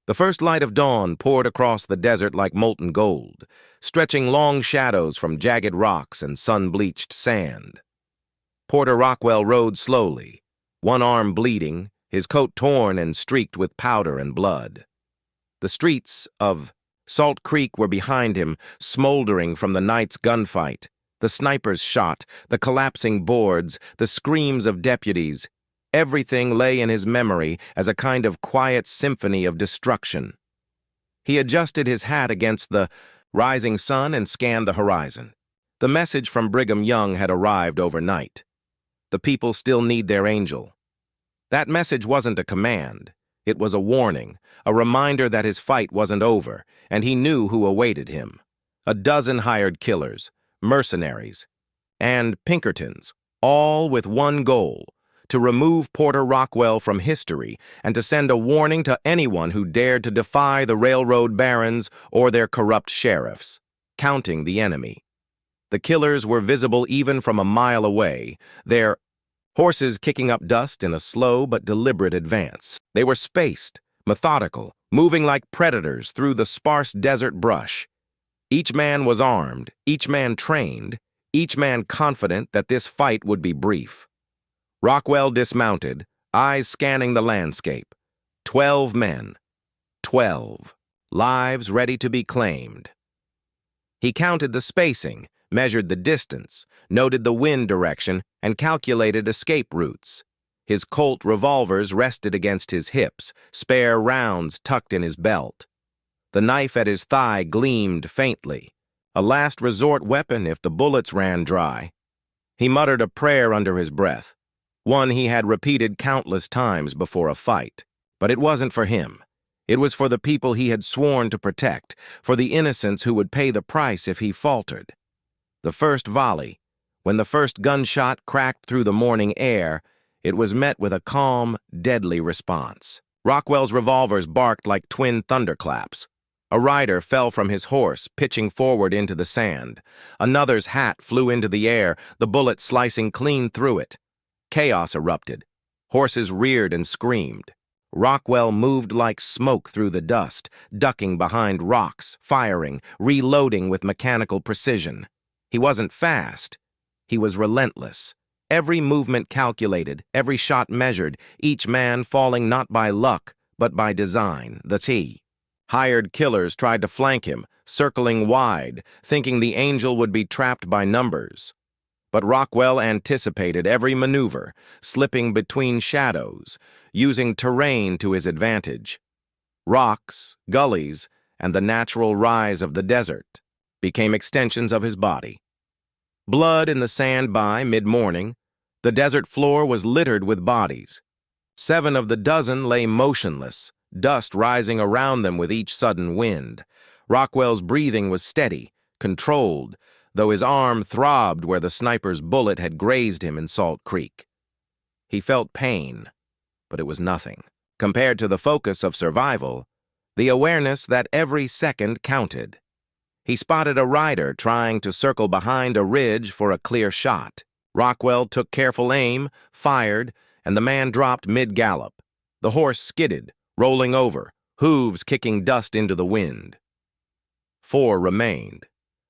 The first light of dawn poured across the desert like molten gold, stretching long shadows from jagged rocks and sun-bleached sand. Porter Rockwell rode slowly, one arm bleeding, his coat torn and streaked with powder and blood. The streets of Salt Creek were behind him, smoldering from the night's gunfight, the sniper's shot, the collapsing boards, the screams of deputies. Everything lay in his memory as a kind of quiet symphony of destruction. He adjusted his hat against the rising sun and scanned the horizon. The message from Brigham Young had arrived overnight. The people still need their angel. That message wasn't a command. It was a warning, a reminder that his fight wasn't over, and he knew who awaited him. A dozen hired killers, mercenaries, and Pinkertons, all with one goal: to remove Porter Rockwell from history and to send a warning to anyone who dared to defy the railroad barons or their corrupt sheriffs, counting the enemy. The killers were visible even from a mile away, their horses kicking up dust in a slow but deliberate advance. They were spaced, methodical, moving like predators through the sparse desert brush. Each man was armed, each man trained, each man confident that this fight would be brief. Rockwell dismounted, eyes scanning the landscape. 12 men. 12. Lives ready to be claimed. He counted the spacing, measured the distance, noted the wind direction, and calculated escape routes. His Colt revolvers rested against his hips, spare rounds tucked in his belt. The knife at his thigh gleamed faintly, a last resort weapon if the bullets ran dry. He muttered a prayer under his breath, one he had repeated countless times before a fight. But it wasn't for him. It was for the people he had sworn to protect, for the innocents who would pay the price if he faltered. The first volley, when the first gunshot cracked through the morning air, it was met with a calm, deadly response. Rockwell's revolvers barked like twin thunderclaps. A rider fell from his horse, pitching forward into the sand. Another's hat flew into the air, the bullet slicing clean through it. Chaos erupted. Horses reared and screamed. Rockwell moved like smoke through the dust, ducking behind rocks, firing, reloading with mechanical precision. He wasn't fast. He was relentless. Every movement calculated, every shot measured, each man falling not by luck, but by design, the T. Hired killers tried to flank him, circling wide, thinking the angel would be trapped by numbers. But Rockwell anticipated every maneuver, slipping between shadows, using terrain to his advantage. Rocks, gullies, and the natural rise of the desert became extensions of his body. Blood in the sand by mid-morning, the desert floor was littered with bodies. 7 of the dozen lay motionless, dust rising around them with each sudden wind. Rockwell's breathing was steady, controlled, though his arm throbbed where the sniper's bullet had grazed him in Salt Creek. He felt pain, but it was nothing. Compared to the focus of survival, the awareness that every second counted. He spotted a rider trying to circle behind a ridge for a clear shot. Rockwell took careful aim, fired, and the man dropped mid-gallop. The horse skidded, rolling over, hooves kicking dust into the wind. 4 remained.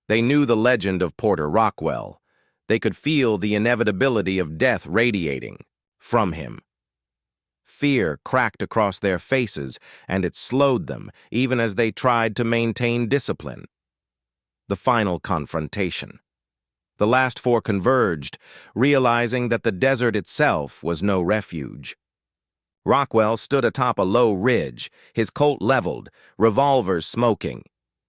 They knew the legend of Porter Rockwell. They could feel the inevitability of death radiating from him. Fear cracked across their faces, and it slowed them, even as they tried to maintain discipline. The final confrontation. The last 4 converged, realizing that the desert itself was no refuge. Rockwell stood atop a low ridge, his Colt leveled, revolvers smoking.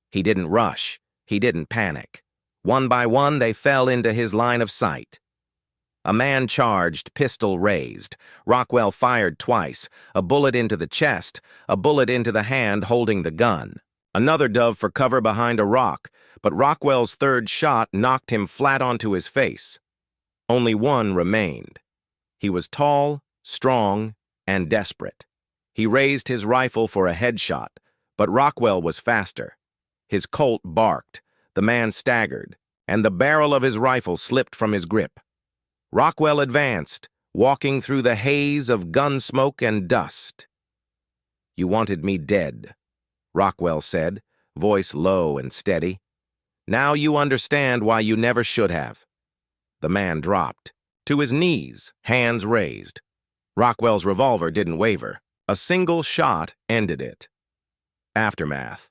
He didn't rush. He didn't panic. One by one, they fell into his line of sight. A man charged, pistol raised. Rockwell fired twice, a bullet into the chest, a bullet into the hand holding the gun. Another dove for cover behind a rock, but Rockwell's third shot knocked him flat onto his face. Only one remained. He was tall, strong, and desperate. He raised his rifle for a headshot, but Rockwell was faster. His Colt barked, the man staggered, and the barrel of his rifle slipped from his grip. Rockwell advanced, walking through the haze of gun smoke and dust. "You wanted me dead," Rockwell said, voice low and steady. "Now you understand why you never should have." The man dropped, to his knees, hands raised. Rockwell's revolver didn't waver. A single shot ended it. Aftermath.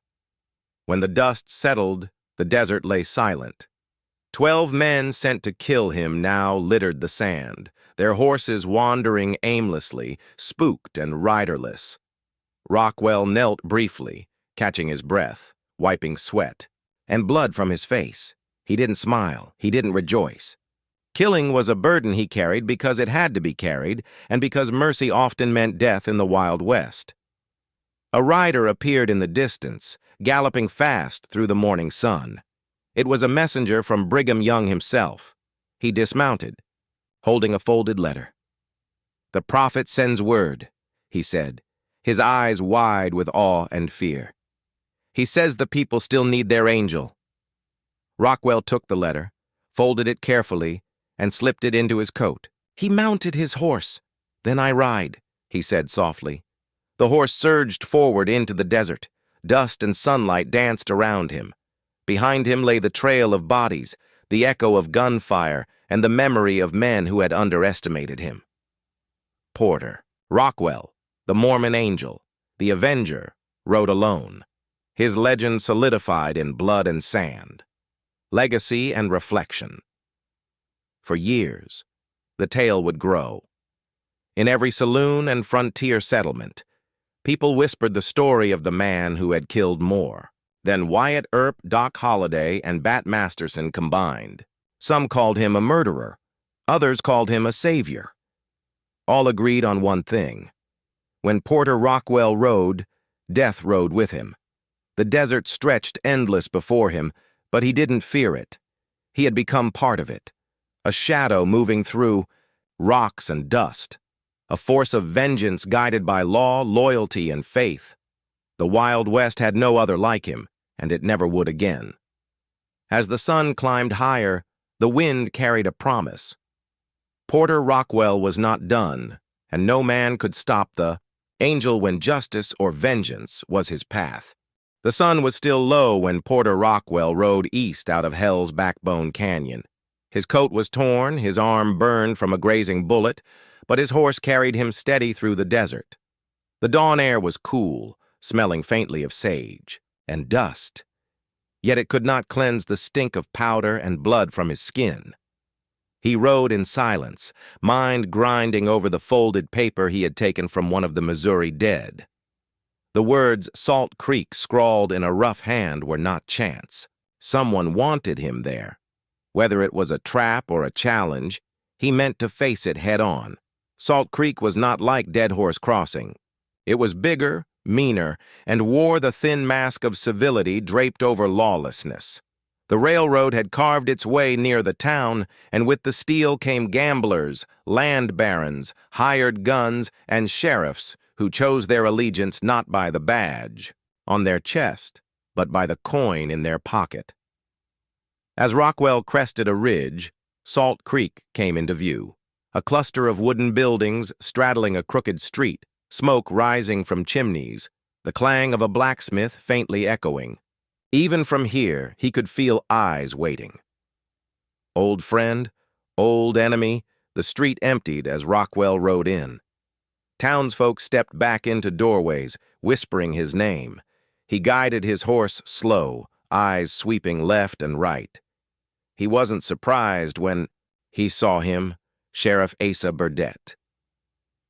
When the dust settled, the desert lay silent. 12 men sent to kill him now littered the sand, their horses wandering aimlessly, spooked and riderless. Rockwell knelt briefly, catching his breath, wiping sweat, and blood from his face. He didn't smile, he didn't rejoice. Killing was a burden he carried because it had to be carried, and because mercy often meant death in the Wild West. A rider appeared in the distance, galloping fast through the morning sun. It was a messenger from Brigham Young himself. He dismounted, holding a folded letter. "The prophet sends word," he said, his eyes wide with awe and fear. "He says the people still need their angel." Rockwell took the letter, folded it carefully, and slipped it into his coat. He mounted his horse. "Then I ride," he said softly. The horse surged forward into the desert. Dust and sunlight danced around him. Behind him lay the trail of bodies, the echo of gunfire, and the memory of men who had underestimated him. Porter, Rockwell, the Mormon angel, the Avenger, rode alone. His legend solidified in blood and sand. Legacy and reflection. For years, the tale would grow. In every saloon and frontier settlement, people whispered the story of the man who had killed more than Wyatt, Earp, Doc Holliday, and Bat Masterson combined. Some called him a murderer. Others called him a savior. All agreed on one thing. When Porter Rockwell rode, death rode with him. The desert stretched endless before him, but he didn't fear it. He had become part of it. A shadow moving through rocks and dust. A force of vengeance guided by law, loyalty, and faith. The Wild West had no other like him, and it never would again. As the sun climbed higher, the wind carried a promise. Porter Rockwell was not done, and no man could stop the angel when justice or vengeance was his path. The sun was still low when Porter Rockwell rode east out of Hell's Backbone Canyon. His coat was torn, his arm burned from a grazing bullet, but his horse carried him steady through the desert. The dawn air was cool, smelling faintly of sage and dust. Yet it could not cleanse the stink of powder and blood from his skin. He rode in silence, mind grinding over the folded paper he had taken from one of the Missouri dead. The words Salt Creek scrawled in a rough hand were not chance. Someone wanted him there. Whether it was a trap or a challenge, he meant to face it head on. Salt Creek was not like Dead Horse Crossing. It was bigger, meaner, and wore the thin mask of civility draped over lawlessness. The railroad had carved its way near the town, and with the steel came gamblers, land barons, hired guns, and sheriffs who chose their allegiance not by the badge on their chest, but by the coin in their pocket. As Rockwell crested a ridge, Salt Creek came into view. A cluster of wooden buildings straddling a crooked street, smoke rising from chimneys, the clang of a blacksmith faintly echoing. Even from here, he could feel eyes waiting. Old friend, old enemy, the street emptied as Rockwell rode in. Townsfolk stepped back into doorways, whispering his name. He guided his horse slow, eyes sweeping left and right. He wasn't surprised when he saw him, Sheriff Asa Burdett.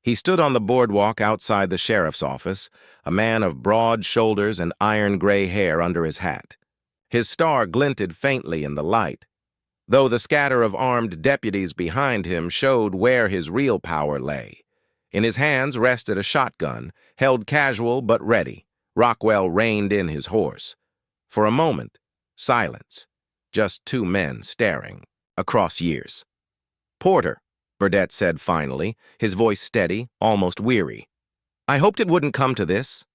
He stood on the boardwalk outside the sheriff's office, a man of broad shoulders and iron-gray hair under his hat. His star glinted faintly in the light, though the scatter of armed deputies behind him showed where his real power lay. In his hands rested a shotgun, held casual but ready. Rockwell reined in his horse. For a moment, silence. Just two men staring across years. "Porter," Burdett said finally, his voice steady, almost weary. "I hoped it wouldn't come to this."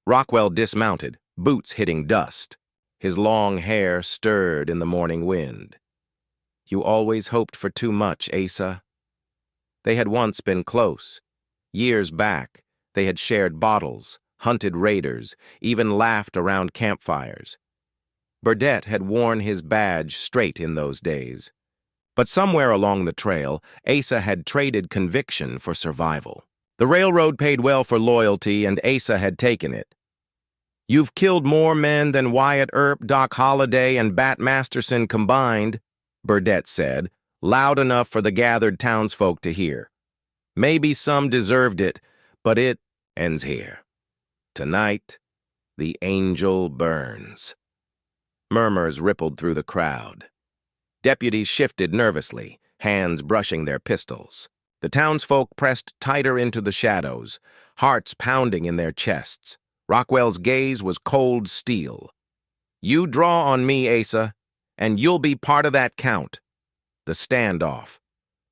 Rockwell dismounted, boots hitting dust. His long hair stirred in the morning wind. "You always hoped for too much, Asa." They had once been close. Years back, they had shared bottles, hunted raiders, even laughed around campfires. Burdett had worn his badge straight in those days. But somewhere along the trail, Asa had traded conviction for survival. The railroad paid well for loyalty, and Asa had taken it. "You've killed more men than Wyatt, Earp, Doc Holliday, and Bat Masterson combined," Burdett said, loud enough for the gathered townsfolk to hear. "Maybe some deserved it, but it ends here. Tonight, the angel burns." Murmurs rippled through the crowd. Deputies shifted nervously, hands brushing their pistols. The townsfolk pressed tighter into the shadows, hearts pounding in their chests. Rockwell's gaze was cold steel. "You draw on me, Asa, and you'll be part of that count." The standoff.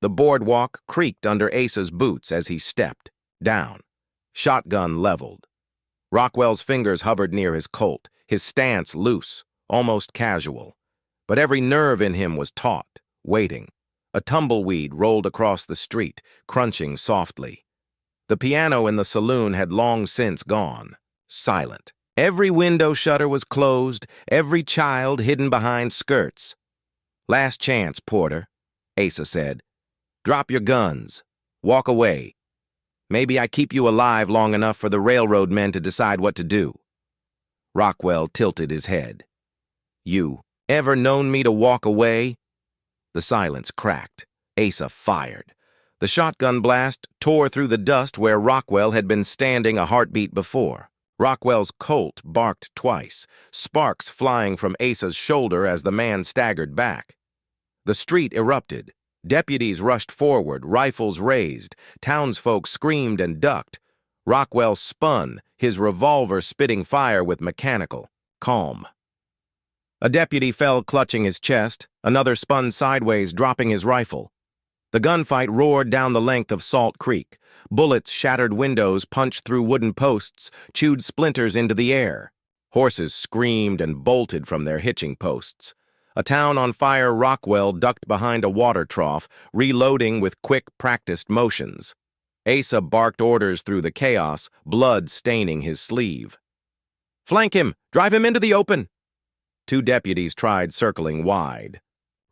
The boardwalk creaked under Asa's boots as he stepped down, shotgun leveled. Rockwell's fingers hovered near his Colt, his stance loose, almost casual. But every nerve in him was taut, waiting. A tumbleweed rolled across the street, crunching softly. The piano in the saloon had long since gone. Silent. Every window shutter was closed, every child hidden behind skirts. "Last chance, Porter," Asa said. "Drop your guns. Walk away. Maybe I keep you alive long enough for the railroad men to decide what to do." Rockwell tilted his head. "You ever known me to walk away?" The silence cracked. Asa fired. The shotgun blast tore through the dust where Rockwell had been standing a heartbeat before. Rockwell's Colt barked twice, sparks flying from Asa's shoulder as the man staggered back. The street erupted. Deputies rushed forward, rifles raised. Townsfolk screamed and ducked. Rockwell spun, his revolver spitting fire with mechanical calm. A deputy fell clutching his chest. Another spun sideways, dropping his rifle. The gunfight roared down the length of Salt Creek. Bullets shattered windows, punched through wooden posts, chewed splinters into the air. Horses screamed and bolted from their hitching posts. A town on fire, Rockwell ducked behind a water trough, reloading with quick, practiced motions. Asa barked orders through the chaos, blood staining his sleeve. "Flank him! Drive him into the open!" Two deputies tried circling wide.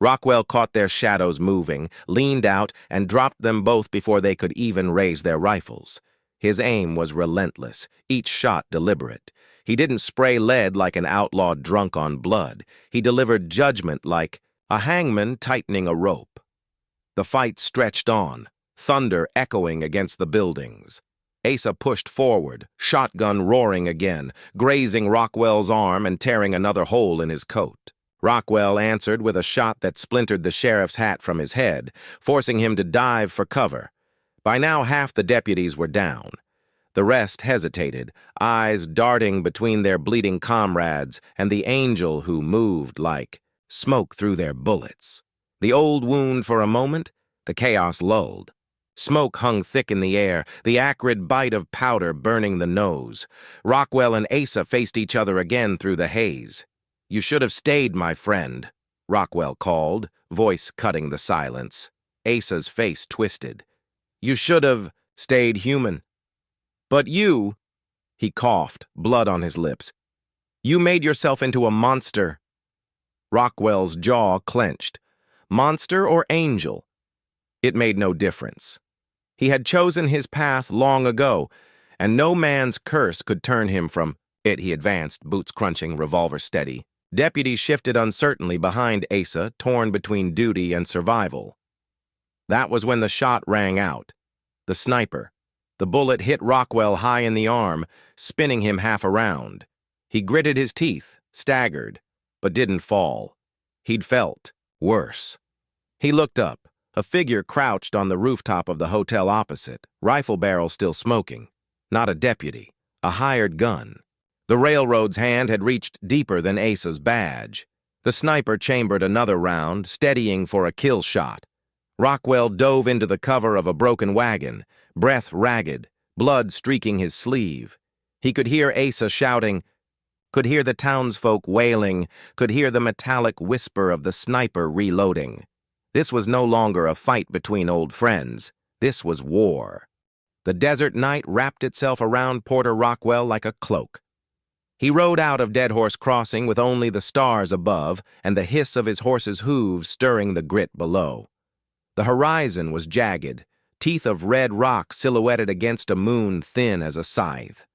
Rockwell caught their shadows moving, leaned out, and dropped them both before they could even raise their rifles. His aim was relentless, each shot deliberate. He didn't spray lead like an outlaw drunk on blood. He delivered judgment like a hangman tightening a rope. The fight stretched on, thunder echoing against the buildings. Asa pushed forward, shotgun roaring again, grazing Rockwell's arm and tearing another hole in his coat. Rockwell answered with a shot that splintered the sheriff's hat from his head, forcing him to dive for cover. By now half the deputies were down. The rest hesitated, eyes darting between their bleeding comrades and the angel who moved like smoke through their bullets. The old wound for a moment, the chaos lulled. Smoke hung thick in the air, the acrid bite of powder burning the nose. Rockwell and Asa faced each other again through the haze. "You should have stayed, my friend," Rockwell called, voice cutting the silence. Asa's face twisted. "You should have stayed human. But you," he coughed, blood on his lips, "you made yourself into a monster." Rockwell's jaw clenched. Monster or angel? It made no difference. He had chosen his path long ago, and no man's curse could turn him from it. He advanced, boots crunching, revolver steady. Deputies shifted uncertainly behind Asa, torn between duty and survival. That was when the shot rang out. The sniper. The bullet hit Rockwell high in the arm, spinning him half around. He gritted his teeth, staggered, but didn't fall. He'd felt worse. He looked up, a figure crouched on the rooftop of the hotel opposite, rifle barrel still smoking. Not a deputy, a hired gun. The railroad's hand had reached deeper than Asa's badge. The sniper chambered another round, steadying for a kill shot. Rockwell dove into the cover of a broken wagon, breath ragged, blood streaking his sleeve. He could hear Asa shouting, could hear the townsfolk wailing, could hear the metallic whisper of the sniper reloading. This was no longer a fight between old friends. This was war. The desert night wrapped itself around Porter Rockwell like a cloak. He rode out of Dead Horse Crossing with only the stars above and the hiss of his horse's hooves stirring the grit below. The horizon was jagged, teeth of red rock silhouetted against a moon thin as a scythe.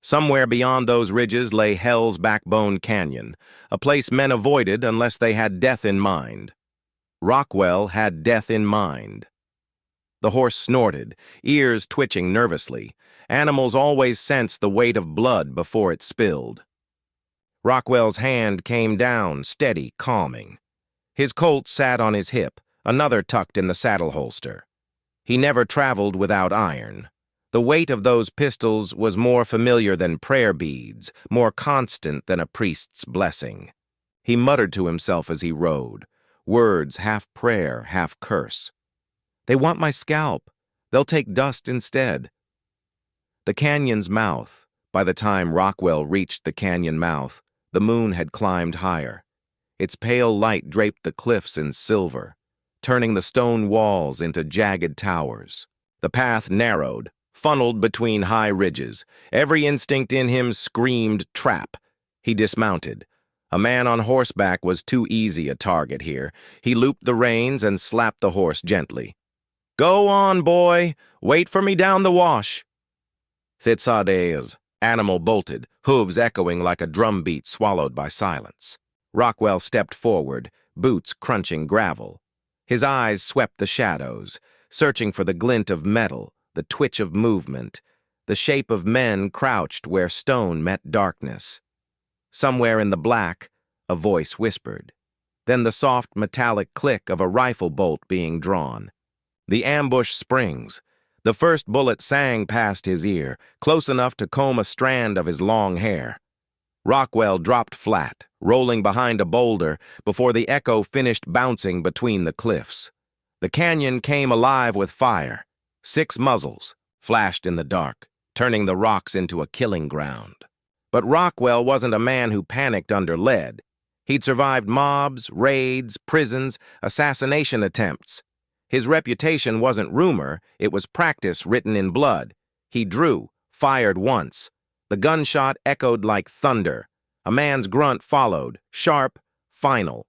Somewhere beyond those ridges lay Hell's Backbone Canyon, a place men avoided unless they had death in mind. Rockwell had death in mind. The horse snorted, ears twitching nervously. Animals always sense the weight of blood before it spilled. Rockwell's hand came down, steady, calming. His Colt sat on his hip, another tucked in the saddle holster. He never traveled without iron. The weight of those pistols was more familiar than prayer beads, more constant than a priest's blessing. He muttered to himself as he rode, words half prayer, half curse. "They want my scalp. They'll take dust instead." The canyon's mouth. By the time Rockwell reached the canyon mouth, the moon had climbed higher. Its pale light draped the cliffs in silver, turning the stone walls into jagged towers. The path narrowed, funneled between high ridges. Every instinct in him screamed trap. He dismounted. A man on horseback was too easy a target here. He looped the reins and slapped the horse gently. "Go on, boy. Wait for me down the wash." Thitsades. Animal bolted, hooves echoing like a drumbeat swallowed by silence. Rockwell stepped forward, boots crunching gravel. His eyes swept the shadows, searching for the glint of metal, the twitch of movement, the shape of men crouched where stone met darkness. Somewhere in the black, a voice whispered. Then the soft metallic click of a rifle bolt being drawn. The ambush springs. The first bullet sang past his ear, close enough to comb a strand of his long hair. Rockwell dropped flat, rolling behind a boulder before the echo finished bouncing between the cliffs. The canyon came alive with fire. 6 muzzles flashed in the dark, turning the rocks into a killing ground. But Rockwell wasn't a man who panicked under lead. He'd survived mobs, raids, prisons, assassination attempts. His reputation wasn't rumor, it was practice written in blood. He drew, fired once. The gunshot echoed like thunder. A man's grunt followed, sharp, final.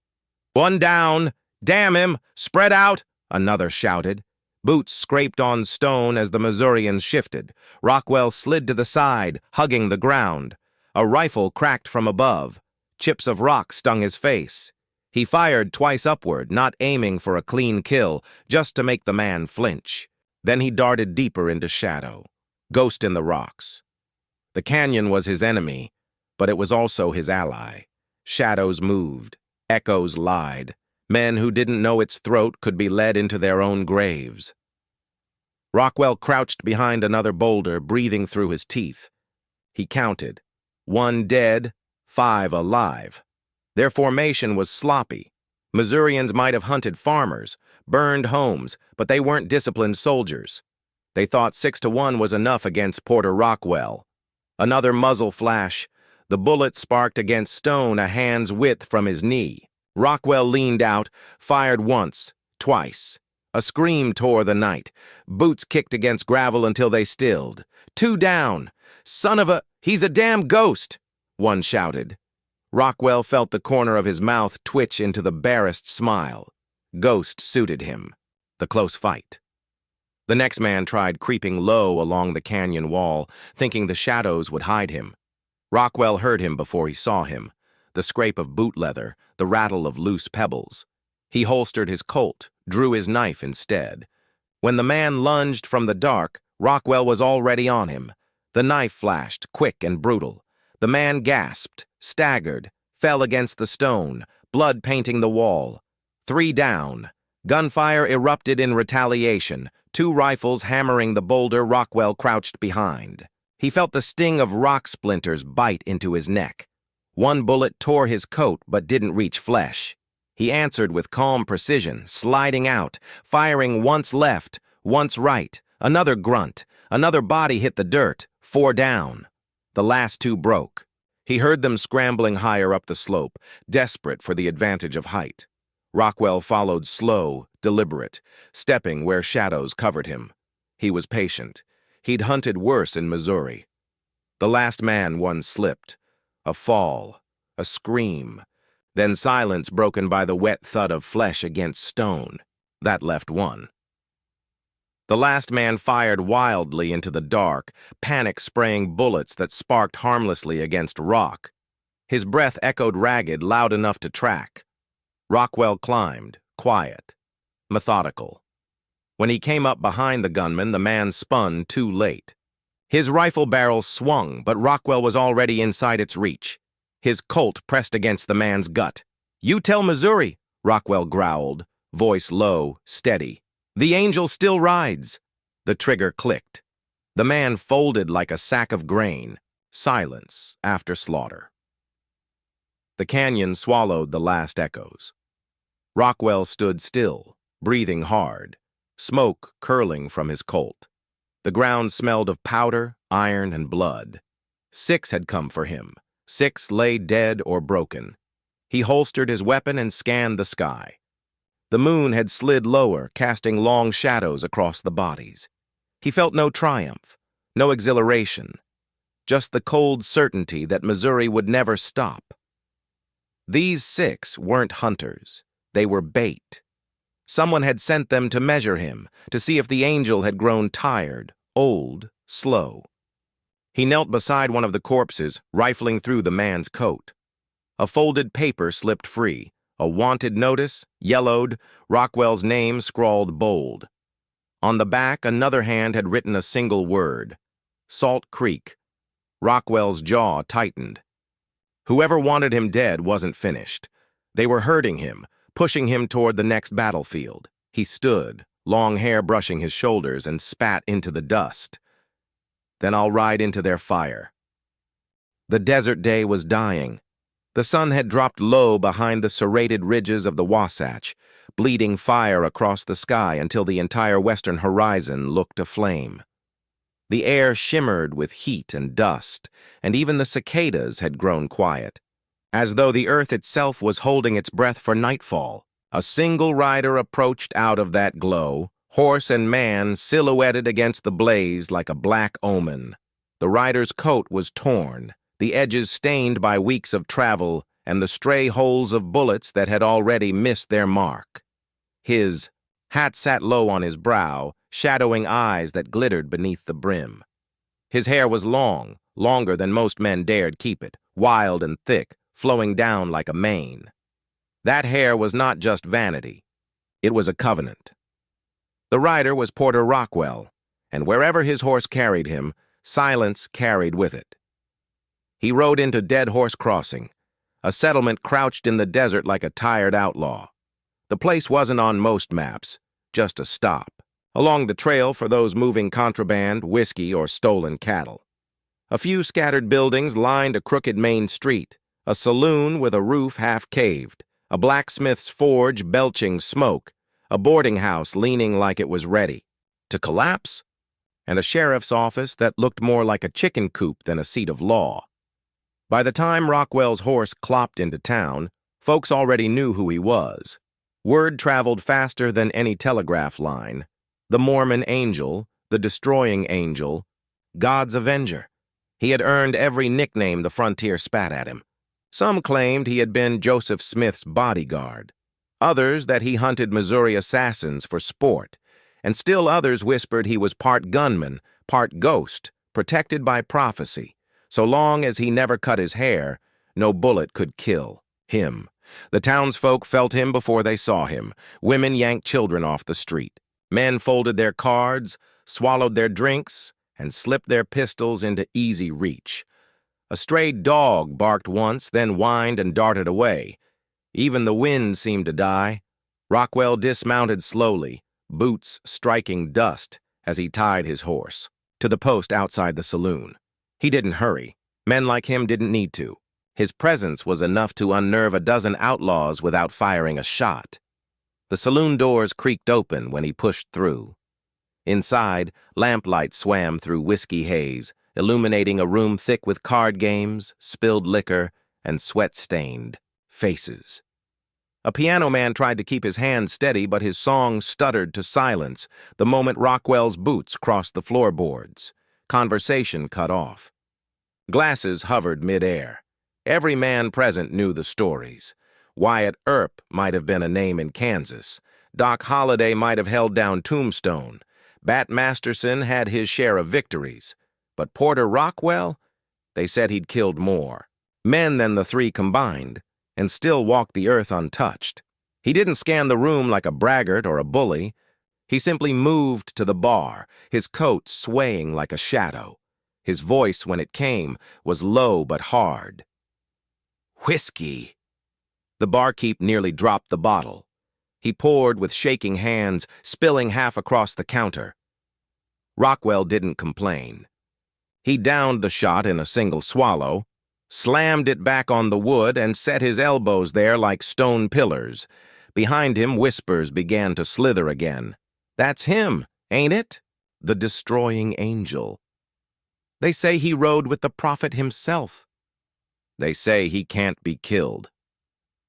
"One down! Damn him! Spread out!" another shouted. Boots scraped on stone as the Missourians shifted. Rockwell slid to the side, hugging the ground. A rifle cracked from above. Chips of rock stung his face. He fired twice upward, not aiming for a clean kill, just to make the man flinch. Then he darted deeper into shadow. Ghost in the rocks. The canyon was his enemy, but it was also his ally. Shadows moved. Echoes lied. Men who didn't know its throat could be led into their own graves. Rockwell crouched behind another boulder, breathing through his teeth. He counted. 1 dead, 5 alive. Their formation was sloppy. Missourians might have hunted farmers, burned homes, but they weren't disciplined soldiers. They thought 6-1 was enough against Porter Rockwell. Another muzzle flash. The bullet sparked against stone a hand's width from his knee. Rockwell leaned out, fired once, twice. A scream tore the night. Boots kicked against gravel until they stilled. 2 down. "Son of a... He's a damn ghost!" one shouted. Rockwell felt the corner of his mouth twitch into the barest smile. Ghost suited him. The close fight. The next man tried creeping low along the canyon wall, thinking the shadows would hide him. Rockwell heard him before he saw him. The scrape of boot leather, the rattle of loose pebbles. He holstered his Colt, drew his knife instead. When the man lunged from the dark, Rockwell was already on him. The knife flashed, quick and brutal. The man gasped, staggered, fell against the stone, blood painting the wall. 3 down. Gunfire erupted in retaliation, 2 rifles hammering the boulder Rockwell crouched behind. He felt the sting of rock splinters bite into his neck. 1 bullet tore his coat but didn't reach flesh. He answered with calm precision, sliding out, firing once left, once right. Another grunt. Another body hit the dirt. 4 down. The last 2 broke. He heard them scrambling higher up the slope, desperate for the advantage of height. Rockwell followed slow, deliberate, stepping where shadows covered him. He was patient. He'd hunted worse in Missouri. The last man once slipped. A fall, a scream, then silence broken by the wet thud of flesh against stone. That left one. The last man fired wildly into the dark, panic-spraying bullets that sparked harmlessly against rock. His breath echoed ragged, loud enough to track. Rockwell climbed, quiet, methodical. When he came up behind the gunman, the man spun too late. His rifle barrel swung, but Rockwell was already inside its reach. His Colt pressed against the man's gut. "You tell Missouri," Rockwell growled, voice low, steady. "The angel still rides." The trigger clicked. The man folded like a sack of grain. Silence after slaughter. The canyon swallowed the last echoes. Rockwell stood still, breathing hard, smoke curling from his Colt. The ground smelled of powder, iron, and blood. 6 had come for him. 6 lay dead or broken. He holstered his weapon and scanned the sky. The moon had slid lower, casting long shadows across the bodies. He felt no triumph, no exhilaration, just the cold certainty that Missouri would never stop. These 6 weren't hunters. They were bait. Someone had sent them to measure him, to see if the angel had grown tired, old, slow. He knelt beside one of the corpses, rifling through the man's coat. A folded paper slipped free, a wanted notice, yellowed, Rockwell's name scrawled bold. On the back, another hand had written a single word, Salt Creek. Rockwell's jaw tightened. Whoever wanted him dead wasn't finished. They were herding him, pushing him toward the next battlefield. He stood, long hair brushing his shoulders, and spat into the dust. "Then I'll ride into their fire." The desert day was dying. The sun had dropped low behind the serrated ridges of the Wasatch, bleeding fire across the sky until the entire western horizon looked aflame. The air shimmered with heat and dust, and even the cicadas had grown quiet, as though the earth itself was holding its breath for nightfall. A single rider approached out of that glow, horse and man silhouetted against the blaze like a black omen. The rider's coat was torn, the edges stained by weeks of travel and the stray holes of bullets that had already missed their mark. His hat sat low on his brow, shadowing eyes that glittered beneath the brim. His hair was long, longer than most men dared keep it, wild and thick, flowing down like a mane. That hair was not just vanity. It was a covenant. The rider was Porter Rockwell, and wherever his horse carried him, silence carried with it. He rode into Dead Horse Crossing, a settlement crouched in the desert like a tired outlaw. The place wasn't on most maps, just a stop, along the trail for those moving contraband, whiskey, or stolen cattle. A few scattered buildings lined a crooked main street, a saloon with a roof half-caved, a blacksmith's forge belching smoke, a boarding house leaning like it was ready to collapse, and a sheriff's office that looked more like a chicken coop than a seat of law. By the time Rockwell's horse clopped into town, folks already knew who he was. Word traveled faster than any telegraph line. The Mormon angel, the destroying angel, God's avenger. He had earned every nickname the frontier spat at him. Some claimed he had been Joseph Smith's bodyguard. Others that he hunted Missouri assassins for sport. And still others whispered he was part gunman, part ghost, protected by prophecy. So long as he never cut his hair, no bullet could kill him. The townsfolk felt him before they saw him. Women yanked children off the street. Men folded their cards, swallowed their drinks, and slipped their pistols into easy reach. A stray dog barked once, then whined and darted away. Even the wind seemed to die. Rockwell dismounted slowly, boots striking dust as he tied his horse to the post outside the saloon. He didn't hurry. Men like him didn't need to. His presence was enough to unnerve a dozen outlaws without firing a shot. The saloon doors creaked open when he pushed through. Inside, lamplight swam through whiskey haze, illuminating a room thick with card games, spilled liquor, and sweat-stained faces. A piano man tried to keep his hand steady, but his song stuttered to silence the moment Rockwell's boots crossed the floorboards. Conversation cut off. Glasses hovered mid-air. Every man present knew the stories. Wyatt Earp might have been a name in Kansas. Doc Holliday might have held down Tombstone. Bat Masterson had his share of victories. But Porter Rockwell? They said he'd killed more men than the three combined, and still walked the earth untouched. He didn't scan the room like a braggart or a bully. He simply moved to the bar, his coat swaying like a shadow. His voice, when it came, was low but hard. "Whiskey." The barkeep nearly dropped the bottle. He poured with shaking hands, spilling half across the counter. Rockwell didn't complain. He downed the shot in a single swallow, slammed it back on the wood, and set his elbows there like stone pillars. Behind him, whispers began to slither again. "That's him, ain't it? The destroying angel. They say he rode with the prophet himself. They say he can't be killed."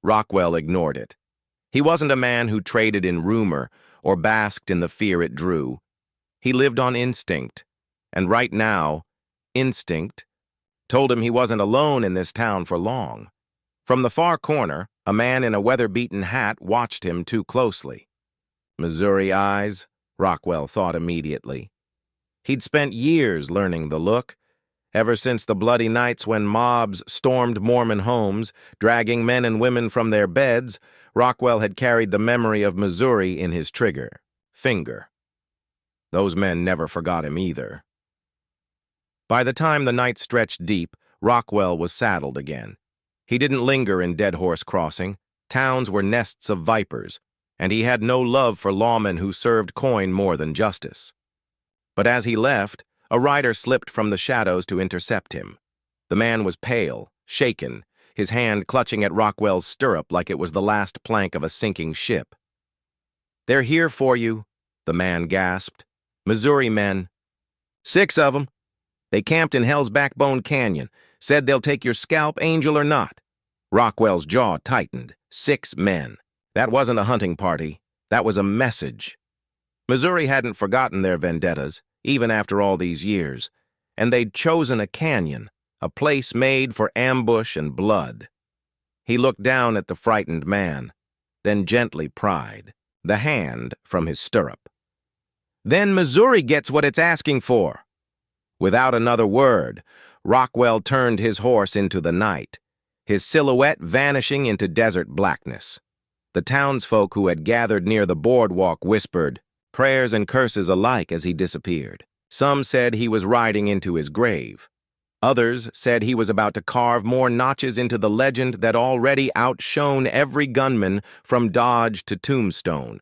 Rockwell ignored it. He wasn't a man who traded in rumor or basked in the fear it drew. He lived on instinct, and right now, instinct told him he wasn't alone in this town for long. From the far corner, a man in a weather-beaten hat watched him too closely. Missouri eyes, Rockwell thought immediately. He'd spent years learning the look, ever since the bloody nights when mobs stormed Mormon homes, dragging men and women from their beds. Rockwell had carried the memory of Missouri in his finger. Those men never forgot him either. By the time the night stretched deep, Rockwell was saddled again. He didn't linger in Dead Horse Crossing. Towns were nests of vipers, and he had no love for lawmen who served coin more than justice. But as he left, a rider slipped from the shadows to intercept him. The man was pale, shaken, his hand clutching at Rockwell's stirrup like it was the last plank of a sinking ship. "They're here for you," the man gasped. "Missouri men. 6 of them. They camped in Hell's Backbone Canyon. Said they'll take your scalp, angel or not." Rockwell's jaw tightened. 6 men. That wasn't a hunting party. That was a message. Missouri hadn't forgotten their vendettas, even after all these years, and they'd chosen a canyon, a place made for ambush and blood. He looked down at the frightened man, then gently pried the hand from his stirrup. "Then Missouri gets what it's asking for." Without another word, Rockwell turned his horse into the night, his silhouette vanishing into desert blackness. The townsfolk who had gathered near the boardwalk whispered prayers and curses alike as he disappeared. Some said he was riding into his grave. Others said he was about to carve more notches into the legend that already outshone every gunman from Dodge to Tombstone.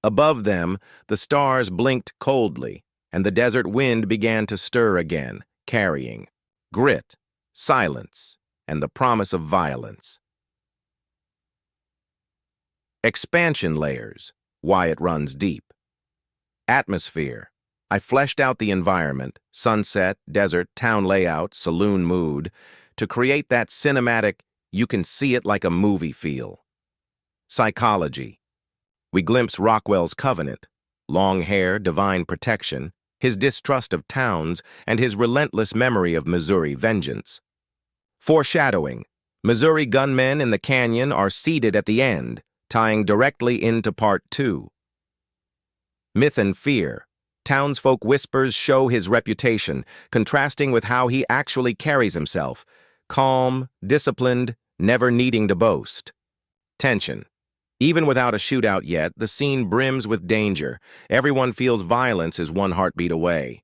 Above them, the stars blinked coldly, and the desert wind began to stir again, carrying grit, silence, and the promise of violence. Expansion layers. Wyatt runs deep. Atmosphere. I fleshed out the environment, sunset, desert, town layout, saloon mood, to create that cinematic, you can see it like a movie feel. Psychology. We glimpse Rockwell's covenant, long hair, divine protection, his distrust of towns, and his relentless memory of Missouri vengeance. Foreshadowing. Missouri gunmen in the canyon are seated at the end, tying directly into Part 2. Myth and fear. Townsfolk whispers show his reputation, contrasting with how he actually carries himself, calm, disciplined, never needing to boast. Tension. Even without a shootout yet, the scene brims with danger. Everyone feels violence is one heartbeat away.